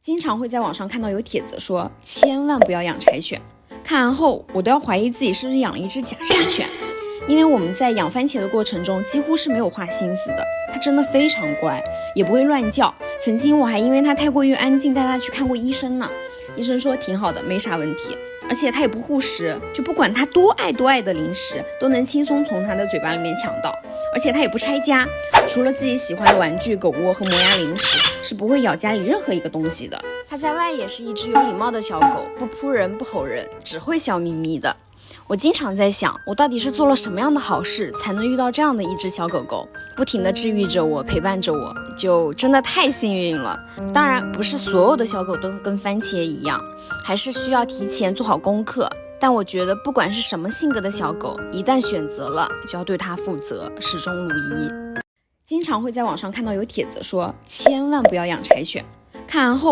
经常会在网上看到有帖子说，千万不要养柴犬。看完后，我都要怀疑自己是不是养了一只假柴犬。因为我们在养番茄的过程中，几乎是没有花心思的。它真的非常乖，也不会乱叫。曾经我还因为它太过于安静，带它去看过医生呢。医生说挺好的，没啥问题。而且它也不护食，就不管它多爱的零食，都能轻松从它的嘴巴里面抢到。而且它也不拆家，除了自己喜欢的玩具、狗窝和磨牙零食，是不会咬家里任何一个东西的。它在外也是一只有礼貌的小狗，不扑人不吼人，只会笑眯眯的。我经常在想，我到底是做了什么样的好事，才能遇到这样的一只小狗狗，不停地治愈着我，陪伴着我，就真的太幸运了。当然，不是所有的小狗都跟番茄一样，还是需要提前做好功课。但我觉得，不管是什么性格的小狗，一旦选择了，就要对它负责，始终如一。经常会在网上看到有帖子说，千万不要养柴犬。看完后，